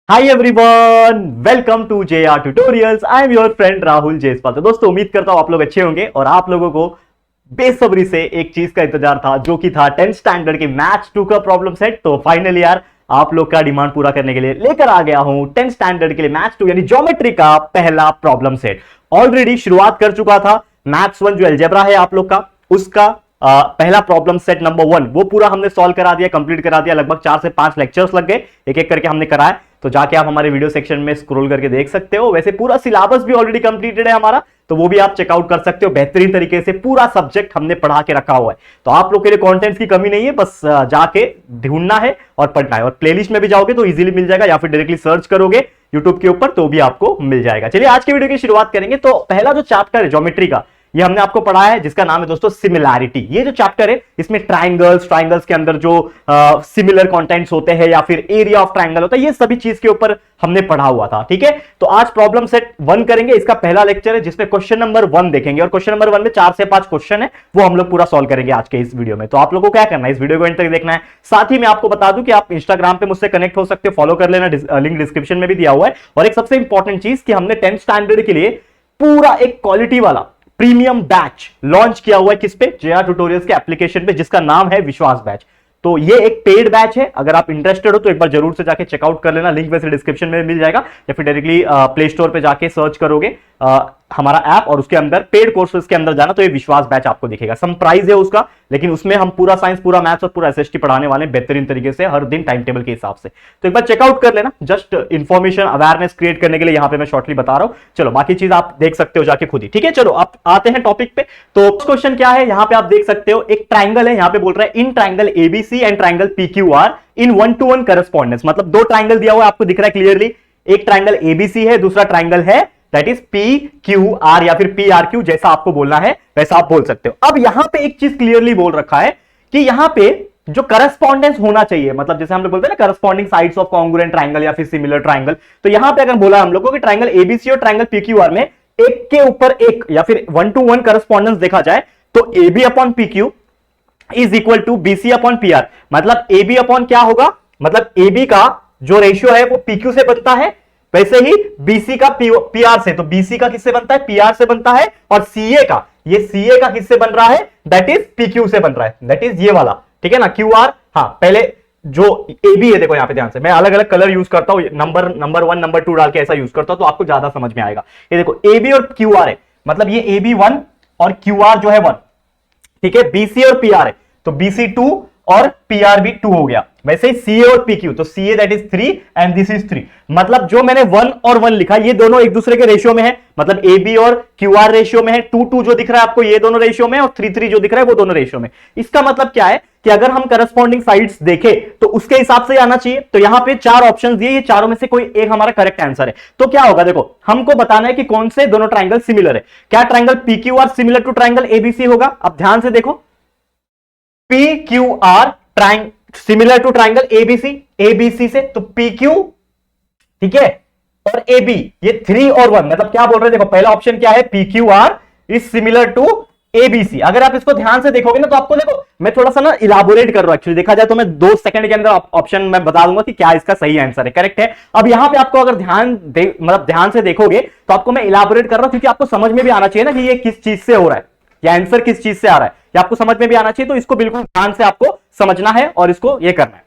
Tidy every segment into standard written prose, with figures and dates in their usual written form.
Hi everyone, welcome to JR tutorials. I am your friend Rahul Jaspal. तो दोस्तों, उम्मीद करता हूं आप लोग अच्छे होंगे और आप लोगों को बेसब्री से एक चीज का इंतजार था, जो कि था 10th स्टैंडर्ड के मैथ्स 2 का प्रॉब्लम सेट। तो फाइनली यार, आप लोग का डिमांड पूरा करने के लिए लेकर आ गया हूं 10th स्टैंडर्ड के लिए मैथ्स 2 यानी ज्योमेट्री का पहला प्रॉब्लम सेट। ऑलरेडी शुरुआत कर चुका था मैथ्स 1 जो अलजेब्रा है आप लोग का, उसका पहला प्रॉब्लम सेट नंबर 1 वो पूरा हमने सॉल्व करा दिया, कंप्लीट करा दिया। लगभग 4 से 5 लेक्चर्स लग गए, एक एक करके हमने कराया। तो जाके आप हमारे वीडियो सेक्शन में स्क्रॉल करके देख सकते हो। वैसे पूरा सिलेबस भी ऑलरेडी कंप्लीटेड है हमारा, तो वो भी आप चेकआउट कर सकते हो। बेहतरीन तरीके से पूरा सब्जेक्ट हमने पढ़ा के रखा हुआ है, तो आप लोग के लिए कंटेंट्स की कमी नहीं है। बस जाके ढूंढना है और पढ़ना है। और प्लेलिस्ट में भी जाओगे तो इजीली मिल जाएगा, या फिर डायरेक्टली सर्च करोगे यूट्यूब के ऊपर तो भी आपको मिल जाएगा। चलिए आज के वीडियो की शुरुआत करेंगे। तो पहला जो चैप्टर है ज्योमेट्री का, ये हमने आपको पढ़ाया है, जिसका नाम है दोस्तों सिमिलैरिटी। ये जो चैप्टर है, इसमें ट्राइंगल्स के अंदर जो सिमिलर कंटेंट्स होते हैं या फिर एरिया ऑफ ट्राइंगल होता है, ये सभी चीज के ऊपर हमने पढ़ा हुआ था। ठीक है, तो आज प्रॉब्लम सेट 1 करेंगे। इसका पहला लेक्चर है जिसमें क्वेश्चन नंबर 1 देखेंगे, और क्वेश्चन नंबर 1 में 4 से 5 क्वेश्चन है, वो हम लोग पूरा सॉल्व करेंगे आज के इस वीडियो में। तो आप लोगों को क्या करना है, इस वीडियो को एंड तक देखना है। साथ ही मैं आपको बता दूं कि आप इंस्टाग्राम पे मुझसे कनेक्ट हो सकते हो, फॉलो कर लेना, लिंक डिस्क्रिप्शन में भी दिया हुआ है। और एक सबसे इंपॉर्टेंट चीज कि हमने 10th स्टैंडर्ड के लिए पूरा एक क्वालिटी वाला प्रीमियम बैच लॉन्च किया हुआ है। किस पे? जेआर ट्यूटोरियल्स के एप्लीकेशन पे, जिसका नाम है विश्वास बैच। तो ये एक पेड बैच है। अगर आप इंटरेस्टेड हो तो एक बार जरूर से जाके चेकआउट कर लेना। लिंक वैसे डिस्क्रिप्शन में मिल जाएगा, या फिर डायरेक्टली प्ले स्टोर पे जाके सर्च करोगे हमारा ऐप और उसके अंदर पेड कोर्सेज के अंदर जाना तो ये विश्वास बैच आपको दिखेगा। सम प्राइस है उसका, लेकिन उसमें हम पूरा साइंस, पूरा मैथ्स और पूरा एसएसटी पढ़ाने वाले हैं बेहतरीन तरीके से, हर दिन टाइम टेबल के हिसाब से। तो एक बार चेकआउट कर लेना, जस्ट इंफॉर्मेशन अवेयरनेस क्रिएट करने के लिए यहां पे मैं शॉर्टली बता रहा हूं। चलो बाकी चीज आप देख सकते हो जाके खुद ही। ठीक है, चलो आप आते हैं टॉपिक पे। तो क्वेश्चन क्या है, यहां पे आप देख सकते हो एक ट्राइंगल है। यहां पे बोल रहा है in triangle ABC and triangle PQR in 1-to-1 correspondence. मतलब 2 ट्राइंगल दिया हुआ है, आपको दिख रहा है क्लियरली। एक ट्राइंगल एबीसी है, दूसरा ट्राइंगल है that is P Q are या फिर पी आर क्यू, जैसा आपको बोलना है वैसा आप बोल सकते हो। अब यहां पे एक चीज क्लियरली बोल रखा है कि यहां पे जो करस्पॉन्डेंस होना चाहिए, मतलब जैसे हम लोग बोलते हैं ना corresponding sides of congruent triangle या फिर सिमिलर ट्राइंगल, तो यहां पे अगर बोला हम लोग को कि ट्राइंगल एबीसी और ट्राइंगल पी क्यू आर में एक के ऊपर एक या फिर 1-to-1 करस्पॉन्डेंस देखा जाए, तो AB upon P Q is equal to BC upon P R. मतलब एबी अपॉन क्या होगा, मतलब एबी का जो रेशियो है वो पीक्यू से बनता है, वैसे ही बीसी का पीआर से। तो बीसी का किससे बनता है? पीआर से बनता है। और सीए का, ये सीए का किससे बन रहा है? दैट इज पीक्यू से बन रहा है, दैट इज ये वाला। ठीक है ना, क्यूआर। हाँ, पहले जो एबी है, देखो यहां पे ध्यान से, मैं अलग अलग कलर यूज करता हूं, नंबर 1 नंबर 2 डाल के ऐसा यूज करता हूं, तो आपको ज्यादा समझ में आएगा। ये देखो एबी और क्यूआर है, मतलब ये एबी 1 और क्यूआर जो है 1। ठीक है, बीसी और पीआर है, तो बीसी 2 और पीआर भी 2 हो गया। वैसे ही सीए और पीक्यू, तो CA that is 3 and this is 3। मतलब जो मैंने 1 और 1 लिखा, ये दोनों एक दूसरे के रेशियो में है, मतलब एबी और क्यूआर रेशियो में है। 2-2 जो दिख रहा है आपको, ये दोनों रेशियो में, और 3-3 जो दिख रहा है वो दोनों रेशियो में। इसका मतलब क्या है कि अगर हम करस्पॉन्डिंग साइड्स देखें तो उसके हिसाब से आना चाहिए। तो यहां पे 4 ऑप्शंस दिए, ये चारों में से कोई एक हमारा करेक्ट आंसर है। तो क्या होगा, देखो हमको बताना है कि कौन से दोनों ट्राइंगल सिमिलर है। क्या triangle PQR similar to triangle ABC होगा? अब ध्यान से देखो, P Q R triangle similar to triangle ABC, ABC से तो पी क्यू, ठीक है, और एबी, ये 3 और 1। मतलब क्या बोल रहे हैं, देखो पहला ऑप्शन क्या है, P Q R is similar to ABC. अगर आप इसको ध्यान से देखोगे ना, तो आपको देखो मैं थोड़ा सा ना इलाबोरेट कर रहा हूं। एक्चुअली देखा जाए तो मैं 2 सेकंड के अंदर ऑप्शन मैं बता दूंगा कि क्या इसका सही आंसर है, करेक्ट है। अब यहां पे आपको अगर मतलब ध्यान से देखोगे तो आपको मैं इलाबोरेट कर रहा हूं, क्योंकि आपको समझ में भी आना चाहिए ना कि ये किस चीज से हो रहा है, या आंसर किस चीज से आ रहा है, ये आपको समझ में भी आना चाहिए। तो इसको बिल्कुल ध्यान से आपको समझना है और इसको ये करना है।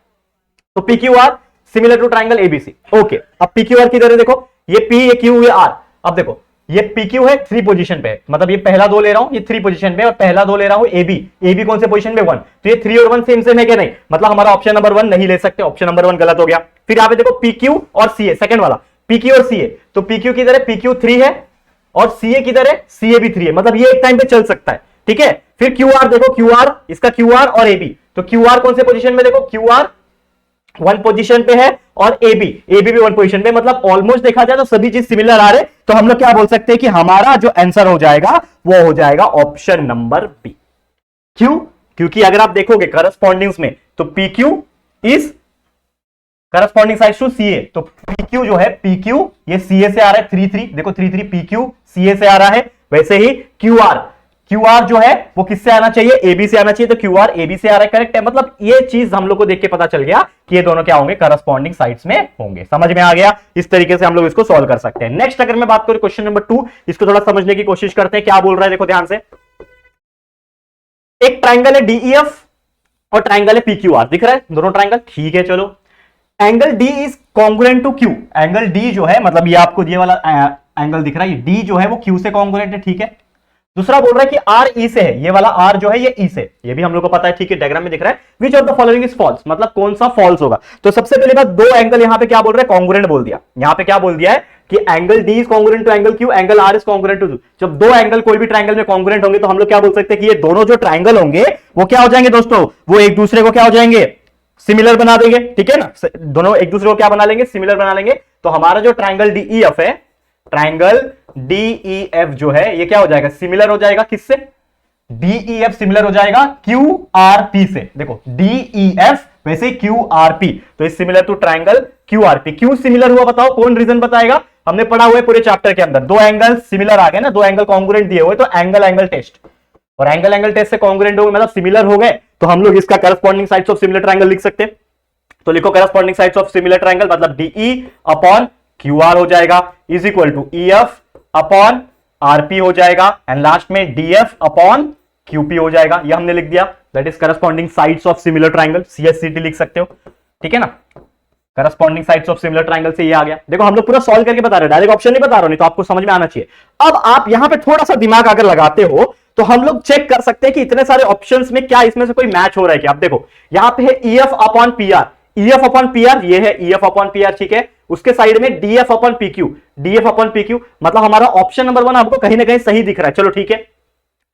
तो P Q R similar to triangle ABC. Okay, अब पी क्यू आर किधर है, देखो ये पी, ये क्यू, ये आर। अब देखो ये पी क्यू है 3 पोजीशन पे, मतलब ये पहला 2 ले रहा हूं, ये 3 पोजीशन पे, और पहला 2 ले रहा हूं एबी, एबी कौन से पोजीशन पे 1। तो ये 3 और 1 सेम है क्या? नहीं, मतलब हमारा ऑप्शन नंबर 1 नहीं ले सकते, ऑप्शन नंबर 1 गलत हो गया। फिर यहां पे देखो पी क्यू और सी ए, सेकंड वाला पी क्यू और सी ए, तो पी क्यू किधर है? पी क्यू 3 है, और सी ए किधर है? सी ए भी 3 है, मतलब ये एक टाइम पे चल सकता है। ठीक है, फिर क्यू आर देखो, क्यू आर, इसका क्यू आर और एबी, तो क्यू आर कौन से पोजीशन में? देखो क्यू आर 1 पोजीशन पे है, और एबी भी 1 पोजीशन पे, मतलब ऑलमोस्ट देखा जाए तो सभी चीज सिमिलर आ रहे। तो हम लोग क्या बोल सकते हैं कि हमारा जो आंसर हो जाएगा वो हो जाएगा ऑप्शन नंबर बी। क्यों? क्योंकि अगर आप देखोगे करस्पॉन्डिंग्स में, तो P Q is corresponding side to CA, तो पी क्यू जो है, पी क्यू ये सीए से आ रहा है 3-3, देखो 3-3 पी क्यू सीए से आ रहा है। वैसे ही क्यू आर क्यू आर जो है वो किससे आना चाहिए, ए बी से आना चाहिए, तो क्यू आर ए बी से आ रहा है, करेक्ट है। मतलब ये चीज हम लोग को देख के पता चल गया कि ये दोनों क्या होंगे, करस्पॉन्डिंग साइड्स में होंगे। समझ में आ गया, इस तरीके से हम लोग इसको सॉल्व कर सकते हैं। नेक्स्ट अगर मैं बात करूं क्वेश्चन नंबर 2, इसको थोड़ा समझने की कोशिश करते हैं, क्या बोल रहा है देखो ध्यान से। एक ट्राइंगल है डीईएफ और ट्राइंगल है पीक्यूआर, दिख रहा है दोनों ट्राइंगल, ठीक है। चलो angle D is congruent to Q, angle D जो है मतलब ये आपको ये वाला एंगल दिख रहा है, डी जो है वो क्यू से कॉन्ग्रुएंट है, ठीक है। दूसरा बोल रहा है कि आर ई से है, ये वाला आर जो है ये ई से, ये भी हम लोग को पता है, ठीक है, डायग्राम में दिख रहा है। Which of the following is false, मतलब कौन सा फॉल्स होगा। तो सबसे पहले बात, दो एंगल यहां पे क्या बोल रहे हैं, कॉन्ग्रुएंट बोल दिया। यहां पे क्या बोल दिया है कि angle D is congruent to angle Q, angle R is congruent to. जब दो एंगल कोई भी ट्राइंगल में कॉन्ग्रुएंट होंगे तो हम लोग क्या बोल सकते हैं कि ये दोनों जो ट्राइंगल होंगे वो क्या हो जाएंगे दोस्तों, वो एक दूसरे को क्या हो जाएंगे, सिमिलर बना देंगे, ठीक है ना। दोनों एक दूसरे को क्या बना लेंगे, सिमिलर बना लेंगे। तो हमारा जो ट्राइंगल डीईएफ है, ट्राइंगल डीईएफ जो है ये क्या हो जाएगा, सिमिलर हो जाएगा किससे, डीईएफ सिमिलर हो जाएगा क्यूआरपी से। देखो डीईएफ वैसे क्यूआरपी, तो इस सिमिलर टू ट्राइंगल क्यूआरपी। क्यों सिमिलर हुआ बताओ, कौन रीजन बताएगा। हमने पढ़ा हुआ है पूरे चैप्टर के अंदर, दो एंगल सिमिलर आ गए ना, दो एंगल कॉन्ग्रुएंट दिए हुए, तो एंगल एंगल टेस्ट, और एंगल एंगल टेस्ट से कॉन्ग्रुएंट हो गए मतलब सिमिलर हो गए, तो हम लोग इसका corresponding sides of similar triangle लिख सकते हैं। तो लिखो corresponding sides of similar triangle, मतलब डीई अपॉन क्यूआर हो जाएगा is equal to EF upon RP हो जाएगा, एंड लास्ट में डीएफ अपॉन क्यूपी हो जाएगा। ये हमने लिख दिया, that is corresponding sides of similar triangle, CSCT लिख सकते हो, ठीक है ना। Corresponding sides of similar triangle से ये आ गया। देखो हम लोग पूरा सॉल्व करके बता रहे हैं, डायरेक्ट ऑप्शन नहीं बता रहा, नहीं तो आपको समझ में आना चाहिए। अब आप यहां पे थोड़ा सा दिमाग अगर लगाते हो तो हम लोग चेक कर सकते हैं कि इतने सारे ऑप्शंस में क्या इसमें से कोई मैच हो रहा है क्या। आप देखो यहां पे है EF upon PR, EF upon PR ये है ईएफ अपॉन पीआर, ठीक है। उसके साइड में DF upon PQ, DF upon PQ, मतलब हमारा ऑप्शन नंबर 1 आपको कहीं ना कहीं सही दिख रहा है, चलो ठीक है।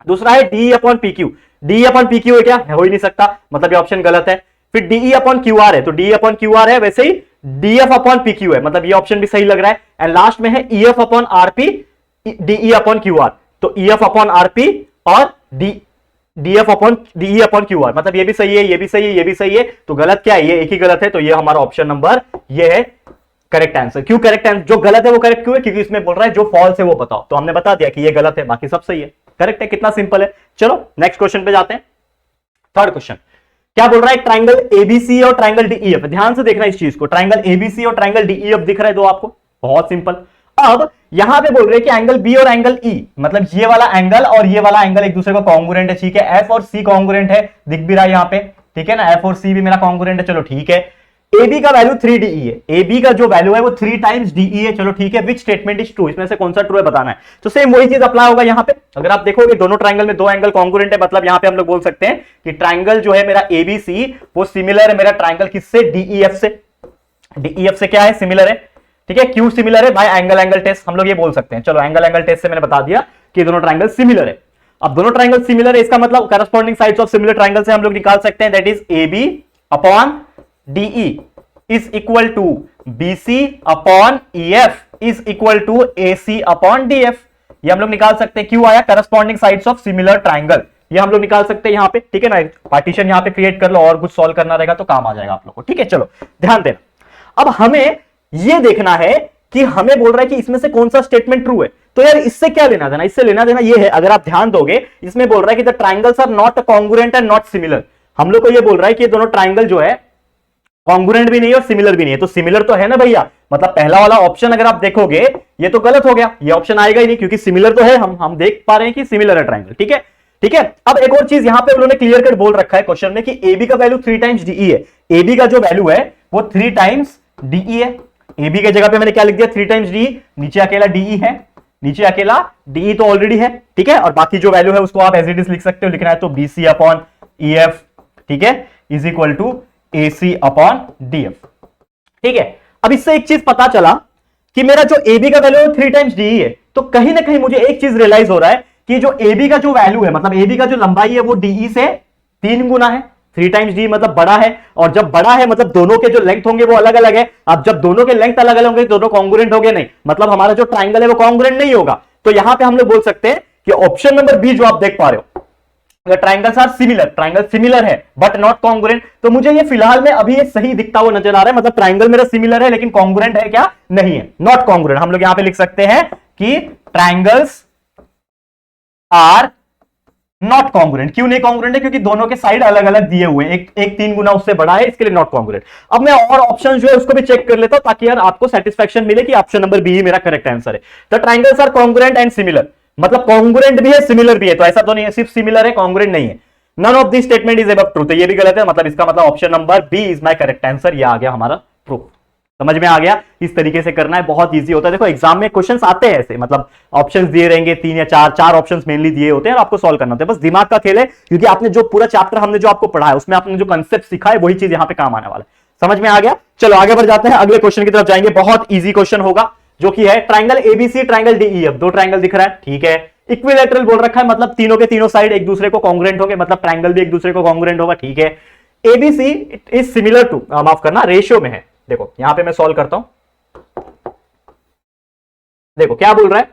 दूसरा है D upon PQ, D upon PQ है क्या, हो ही नहीं सकता, मतलब ये ऑप्शन गलत है। फिर डीई अपॉन क्यूआर है, तो डी अपॉन क्यूआर है, वैसे ही डीएफ अपॉन पीक्यू है, मतलब ये ऑप्शन भी सही लग रहा है। एंड लास्ट में है EF upon RP, DE upon QR, तो ईएफ अपॉन आरपी और DF upon DE upon QR, मतलब ये भी सही है, ये भी सही है, ये भी सही है। तो गलत क्या है, ये एक ही गलत है, तो ये हमारा ऑप्शन नंबर ये है करेक्ट आंसर। क्यों करेक्ट आंसर, जो गलत है वो करेक्ट क्यों है, क्योंकि इसमें बोल रहा है जो फॉल्स है वो बताओ, तो हमने बता दिया कि ये गलत है, बाकी सब सही है, करेक्ट है। कितना सिंपल है। चलो नेक्स्ट क्वेश्चन पे जाते हैं। थर्ड क्वेश्चन क्या बोल रहा है, ट्राइंगल एबीसी और ट्राइंगल डीईएफ, ध्यान से देखना इस चीज को, ट्राइंगल एबीसी और ट्राइंगल डीईएफ दिख रहा है दो आपको, बहुत सिंपल। अब यहां पे बोल रहे हैं कि एंगल बी और एंगल ई, मतलब ये वाला एंगल और ये वाला एंगल एक दूसरे को कॉन्ग्रुएंट है, ठीक है। एफ और सी कॉन्ग्रुएंट है, दिख भी रहा है यहां पे, ठीक है ना, एफ और सी भी मेरा कॉन्ग्रुएंट है, चलो ठीक है। AB का वैल्यू 3DE है, AB का जो वैल्यू है वो 3 टाइम्स DE है, चलो ठीक है। विच स्टेटमेंट इज ट्रू, इसमें से कौन सा ट्रू है बताना है। तो सेम वही चीज अप्लाई होगा यहाँ पे। अगर आप देखोगे दोनों ट्राइंगल में दो एंगल कॉन्ग्रुएंट है, मतलब यहाँ पे हम लोग बोल सकते हैं कि ट्राइंगल जो है मेरा ABC वो सिमिलर है मेरा ट्राइंगल किससे, DEF से। DEF से क्या है, सिमिलर है, ठीक है। क्यों सिमिलर है, बाय एंगल एंगल टेस्ट हम लोग ये बोल सकते हैं। चलो एंगल एंगल टेस्ट से मैंने बता दिया कि दोनों ट्राइंगल सिमिलर है। अब दोनों ट्राइंगल सिमिलर है, इसका मतलब corresponding sides of similar triangle से हम लोग निकाल सकते हैं, that is AB upon DE is equal to BC upon EF is equal to AC upon DF। ये हम लोग निकाल सकते हैं, क्यों आया, corresponding sides of similar triangle, ये हम लोग निकाल सकते हैं यहाँ पे, ठीक है ना। पार्टीशन यहाँ पे क्रिएट कर लो और कुछ सॉल्व करना रहेगा तो काम आ जाएगा आप लोग को, ठीक है। चलो ध्यान देना, अब हमें ये देखना है कि हमें बोल रहा है कि इसमें से कौन सा स्टेटमेंट ट्रू है। तो यार इससे क्या लेना देना, इससे लेना देना ये है, अगर आप ध्यान दोगे इसमें बोल रहा है कि the triangles are not congruent and not similar. हम लोग को ये बोल रहा है कि दोनों ट्राइंगल जो है कॉन्ग्रुएंट भी नहीं है और सिमिलर भी नहीं है, तो सिमिलर तो है ना भैया, मतलब पहला वाला ऑप्शन अगर आप देखोगे ये तो गलत हो गया, ये ऑप्शन आएगा ही नहीं, क्योंकि सिमिलर तो है, हम देख पा रहे हैं कि सिमिलर है ट्राइंगल, ठीक है। ठीक है, अब एक और चीज यहां पे उन्होंने क्लियर कट बोल रखा है क्वेश्चन में कि AB का वैल्यू 3 टाइम्स DE है। AB का जो वैल्यू है वो 3 टाइम्स DE है। AB के जगह पे मैंने क्या लिख दिया, 3 टाइम्स DE, नीचे अकेला DE है, नीचे अकेला DE तो ऑलरेडी है, ठीक है। और बाकी जो वैल्यू है उसको आप एज इट इज लिख सकते हो, लिखना है तो BC अपॉन EF, ठीक है, is equal to AC upon DF, ठीक है। अब इससे एक चीज पता चला कि मेरा जो AB का वैल्यू 3 टाइम्स DE है, तो कहीं ना कहीं मुझे एक चीज रियलाइज हो रहा है कि जो AB का जो वैल्यू है, मतलब AB का जो लंबाई है वो DE से 3 गुना है। 3 टाइम्स DE मतलब बड़ा है, और जब बड़ा है मतलब दोनों के जो लेंथ होंगे वो अलग अलग है। अब जब दोनों के लेंथ अलग अलग होंगे दोनों कॉन्ग्रुएंट होंगे नहीं, मतलब हमारा जो ट्राइंगल है वो कॉन्ग्रुएंट नहीं होगा। तो यहां पे हम लोग बोल सकते हैं कि ऑप्शन नंबर बी जो आप देख पा रहे हो, triangles are similar, triangle similar है बट नॉट कॉन्ग्रुएंट, तो मुझे ये फिलहाल में अभी ये सही दिखता हुआ नजर आ रहा है, मतलब ट्राइंगल मेरा सिमिलर है लेकिन कॉन्ग्रुएंट है क्या, नहीं है, नॉट कॉन्ग्रुएंट। हम लोग यहां पे लिख सकते हैं कि ट्राइंगल्स आर नॉट कॉन्ग्रुएंट। क्यों नहीं कॉन्ग्रुएंट है? क्योंकि दोनों के साइड अलग अलग दिए हुए हैं, एक 3 गुना उससे बड़ा है, इसके लिए नॉट कॉन्ग्रुएंट। अब मैं और ऑप्शन जो है उसको भी चेक कर लेता हूं ताकि यार आपको सेटिस्फेक्शन मिले कि ऑप्शन नंबर बी ही मेरा करेक्ट आंसर है। The triangles are congruent and similar, मतलब कॉन्ग्रुएंट भी है सिमिलर भी है, तो ऐसा तो नहीं है सिर्फ सिमिलर है कॉन्ग्रुएंट नहीं है। None of this statement is above true, तो ये भी गलत है, मतलब इसका मतलब option number B is my correct answer. ये आ गया हमारा प्रूफ। समझ में आ गया? इस तरीके से करना है, बहुत इजी होता है। देखो एग्जाम में क्वेश्चंस आते हैं ऐसे, मतलब ऑप्शंस दिए रहेंगे 3 या 4 ऑप्शंस मेनली दिए होते हैं और आपको सॉल्व करना होता है। बस दिमाग का खेल है, क्योंकि आपने जो पूरा चैप्टर हमने जो आपको पढ़ा है उसमें आपने जो कंसेप्ट सीखा है वही चीज यहां पे काम आने वाला है। समझ में आ गया? चलो आगे बढ़ जाते हैं, अगले क्वेश्चन की तरफ जाएंगे। बहुत ईजी क्वेश्चन होगा, जो कि है triangle ABC, triangle DEF. 2 triangle दिख रहा है, ठीक है। इक्विलैटरल बोल रखा है, मतलब तीनों के तीनों साइड एक दूसरे को कॉन्ग्रुएंट होंगे, मतलब ट्राइंगल भी एक दूसरे को कॉन्ग्रुएंट होगा, ठीक है। एबीसी इज सिमिलर टू, माफ करना, रेशियो में है। देखो यहां पे मैं सॉल्व करता हूं, देखो क्या बोल रहा है,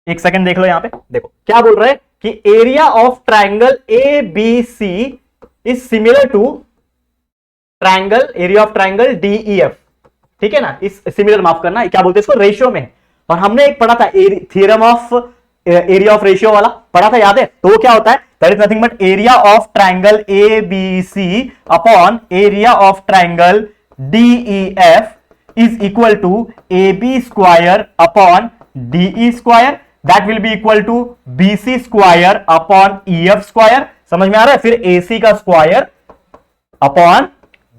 एक सेकंड देख लो यहां पे। देखो क्या बोल रहा है कि area of triangle A B C is similar to triangle, area of triangle DEF, ठीक है ना। इस सिमिलर, माफ करना, क्या बोलते हैं इसको, रेशियो में है। और हमने एक पढ़ा था theorem of area of ratio वाला, पढ़ा था, याद है? तो वो क्या होता है, that is nothing but area of triangle A B C upon area of triangle DEF is equal to AB square upon DE square, that will be equal to BC square upon EF square। समझ में आ रहा है? फिर AC का square upon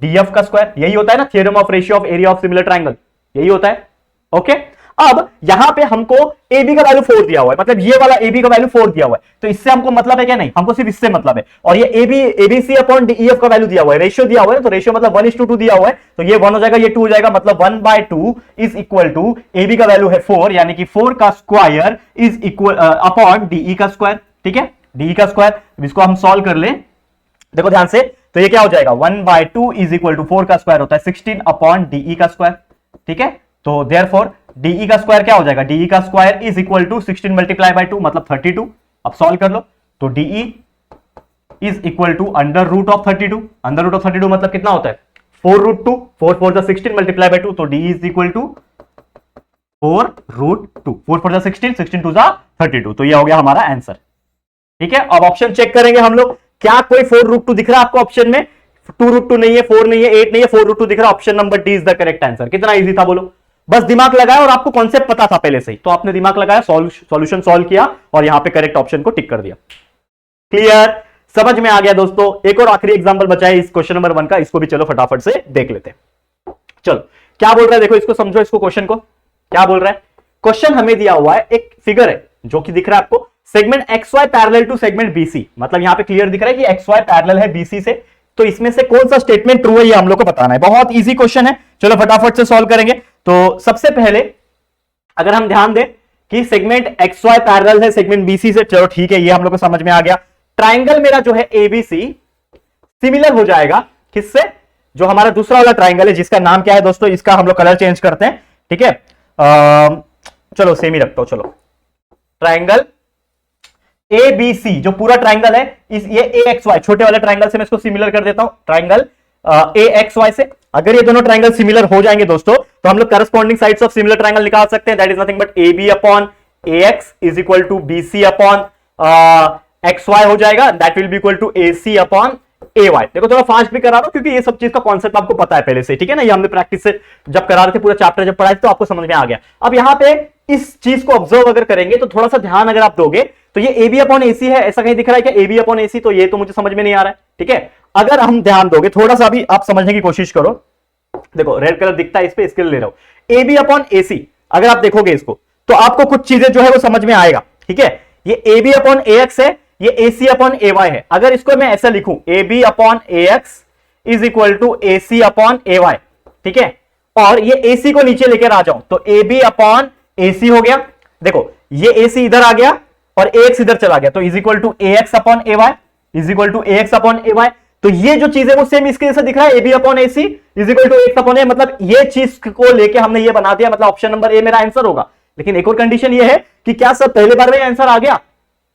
DF का square, यही होता है ना theorem of ratio of area of similar triangle, यही होता है। ओके, अब यहां पे हमको AB का वैल्यू 4 दिया हुआ है, मतलब ये वाला AB का वैल्यू 4 दिया हुआ है, तो इससे हमको मतलब है क्या? नहीं, हमको सिर्फ इससे मतलब है। और ये ABC अपॉन DEF का वैल्यू दिया हुआ है, रेशियो दिया हुआ है, तो रेशियो मतलब 1:2 दिया हुआ है, तो ये 1 हो जाएगा, ये 2 हो जाएगा, मतलब 1/2 इज इक्वल टू AB का वैल्यू है 4, यानी कि 4 का square is equal upon DE का स्क्वायर, ठीक है, DE का स्क्वायर। इसको हम सॉल्व कर ले, देखो ध्यान से, तो ये क्या हो जाएगा, 1/2 इज इक्वल टू 4 का स्क्वायर होता है 16 अपॉन DE का स्क्वायर, ठीक है। तो देयरफॉर DE का स्क्वायर क्या हो जाएगा, DE का square is equal to 16 multiply by 2 मतलब 32। अब सॉल्व कर लो, तो DE is equal to under root of 32, under root of 32 मतलब कितना होता है, 4√2, 4 4 जा 16 मल्टीप्लाई बाय 2, तो DE इज इक्वल टू 4√2, 4 4 जा 16, 16 2 जा 32, तो ये हो गया हमारा आंसर, ठीक है। अब ऑप्शन चेक करेंगे हम लोग, क्या कोई 4√2 दिख रहा है आपको ऑप्शन में? 2√2 नहीं है, 4 नहीं है, 8 नहीं है, 4√2 दिख रहा है। Option number D is the correct answer. कितना इजी था बोलो, बस दिमाग लगाया और आपको कॉन्सेप्ट पता था पहले से ही, तो आपने दिमाग लगाया, सॉल्यूशन सॉल्व किया और यहां पे करेक्ट ऑप्शन को टिक कर दिया। क्लियर, समझ में आ गया दोस्तों। एक और आखिरी एग्जांपल बचा है इस क्वेश्चन नंबर 1 का, इसको भी चलो फटाफट से देख लेते हैं। चलो क्या बोल रहा है, देखो इसको समझो, इसको क्वेश्चन को क्या बोल रहा है। क्वेश्चन हमें दिया हुआ है, एक फिगर है जो कि दिख रहा है आपको, segment XY parallel to segment BC, मतलब यहां पे क्लियर दिख रहा है कि XY पैरेलल है BC से, तो इसमें से कौन सा स्टेटमेंट ट्रू है ये हम लोग को बताना है। बहुत इजी क्वेश्चन है, चलो फटाफट से सॉल्व करेंगे। तो सबसे पहले अगर हम ध्यान दें कि सेगमेंट XY पैरेलल है सेगमेंट BC से, चलो ठीक है, ये हम लोग को समझ में आ गया। ट्राइंगल मेरा जो है ABC सिमिलर हो जाएगा किससे, जो हमारा दूसरा वाला ट्राइंगल है जिसका नाम क्या है दोस्तों, इसका हम लोग कलर चेंज करते हैं, ठीक है। चलो सेम ही रखता हूं, चलो ट्राइंगल ABC जो पूरा ट्राइंगल है, ये AXY छोटे वाले ट्राइंगल से मैं इसको सिमिलर कर देता हूं, ट्राइंगल AXY से। अगर ये दोनों ट्राइंगल सिमिलर हो जाएंगे दोस्तों, तो हम लोग corresponding sides of similar triangle निकाल सकते हैं, that is nothing but AB upon AX is equal to BC upon XY हो जाएगा, that will be equal to AC upon AY। देखो थोड़ा फास्ट भी करा रहा हूं क्योंकि ये सब चीज का कॉन्सेप्ट आपको पता है पहले से, ठीक है ना, ये हमने प्रैक्टिस से जब करा रहे थे, पूरा चैप्टर जब पढ़ाए थे, तो आपको समझ में आ गया। अब यहां पे इस चीज को ऑब्जर्व अगर करेंगे तो थोड़ा सा ध्यान अगर आप दोगे, तो ये AB अपॉन AC है, ऐसा कहीं दिख रहा है क्या AB अपॉन AC, तो ये तो मुझे समझ में नहीं आ रहा है, ठीक है। अगर हम ध्यान दोगे थोड़ा सा भी आप समझने की कोशिश करो, देखो रेड कलर दिखता है इस पे, इसके लिए ले रहा हूं, AB अपॉन AC अगर आप देखोगे इसको, तो आपको कुछ चीजें जो है वो समझ में आएगा, ठीक है। ये AB अपॉन AX है, ये AC अपॉन AY है। अगर इसको मैं ऐसा लिखूं, AB upon AX is equal to AC upon AY, ठीक है, और ये AC को नीचे लेकर आ जाऊं, तो AB अपॉन AC हो गया। देखो ये AC इधर आ गया और AX इधर चला गया, तो is equal to AX upon AY is equal to AX upon AY। तो ये जो चीज है वो सेम इसके जैसा दिख रहा है, AB upon AC is equal to AX upon A, मतलब ये चीज को लेके हमने ये बना दिया, मतलब ऑप्शन नंबर ए मेरा आंसर होगा। लेकिन एक और कंडीशन ये है कि क्या सब पहले बार में आंसर आ गया,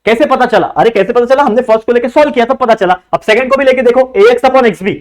कैसे पता चला? अरे कैसे पता चला, हमने फर्स्ट को लेके सॉल्व किया तब पता चला। अब सेकंड को भी लेके देखो, AX upon XB,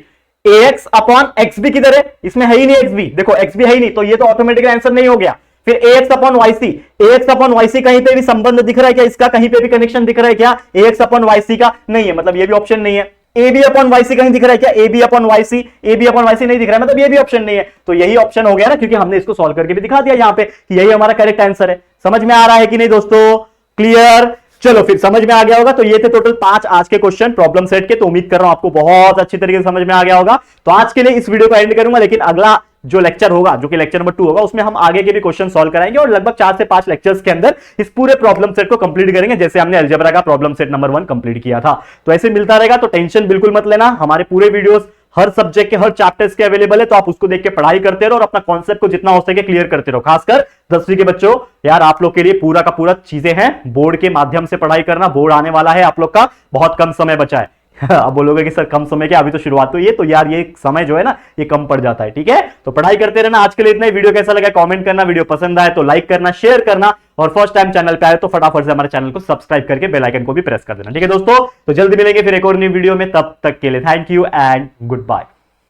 AX upon XB किधर है, इसमें है ही नहीं XB, देखो XB है ही नहीं, तो ये तो ऑटोमेटिकली आंसर नहीं हो गया। फिर ax upon YC, ax upon YC कहीं पे भी संबंध दिख रहा है क्या इसका? कहीं पे भी कनेक्शन दिख रहा है क्या ax अपॉन वाईसी का? नहीं है, मतलब ये भी ऑप्शन नहीं है। ab अपॉन वाईसी कहीं दिख रहा है क्या? ab upon YC, ab upon YC नहीं दिख रहा है, मतलब ये भी ऑप्शन नहीं है। तो यही ऑप्शन हो गया ना, क्योंकि हमने इसको सॉल्व करके भी दिखा दिया यहां पे कि यही हमारा करेक्ट आंसर है। समझ में आ रहा है कि नहीं दोस्तों? क्लियर? चलो फिर समझ में आ गया होगा। तो ये थे टोटल 5 आज के क्वेश्चन प्रॉब्लम सेट के। तो उम्मीद कर रहा हूं आपको बहुत अच्छी तरीके से समझ में आ गया होगा। तो आज के लिए इस वीडियो को एंड करूंगा, लेकिन अगला जो लेक्चर होगा, जो कि लेक्चर नंबर 2 होगा, उसमें हम आगे के भी क्वेश्चन सॉल्व कराएंगे और लगभग 4 से 5 लेक्चर्स के अंदर इस पूरे प्रॉब्लम सेट को कंप्लीट करेंगे, जैसे हमने अलजेब्रा का प्रॉब्लम सेट नंबर 1 कंप्लीट किया था। तो ऐसे मिलता रहेगा, तो टेंशन बिल्कुल मत लेना। हमारे पूरे वीडियोस हर सब्जेक्ट के हर चैप्टर्स के अवेलेबल है, तो आप उसको देख के पढ़ाई करते रहो और अपना कॉन्सेप्ट को जितना हो सके क्लियर करते रहो। खासकर 10वीं के बच्चों, यार आप लोग के लिए पूरा का पूरा चीजें हैं। बोर्ड के माध्यम से पढ़ाई करना, बोर्ड आने वाला है आप लोग का, बहुत कम समय बचा है। अब बोलोगे कि सर कम समय क्या, अभी तो शुरुआत हुई है, तो यार ये समय जो है ना ये कम पड़ जाता है। ठीक है, तो पढ़ाई करते रहना। आज के लिए इतना ही। वीडियो कैसा लगा कमेंट करना, वीडियो पसंद आए तो लाइक करना, शेयर करना, और फर्स्ट टाइम चैनल पे आए तो फटाफट से हमारे चैनल को सब्सक्राइब करके बेल आइकन को भी प्रेस कर देना। ठीक है दोस्तों, तो जल्दी मिलेंगे फिर एक और न्यू वीडियो में। तब तक के लिए thank you and good bye.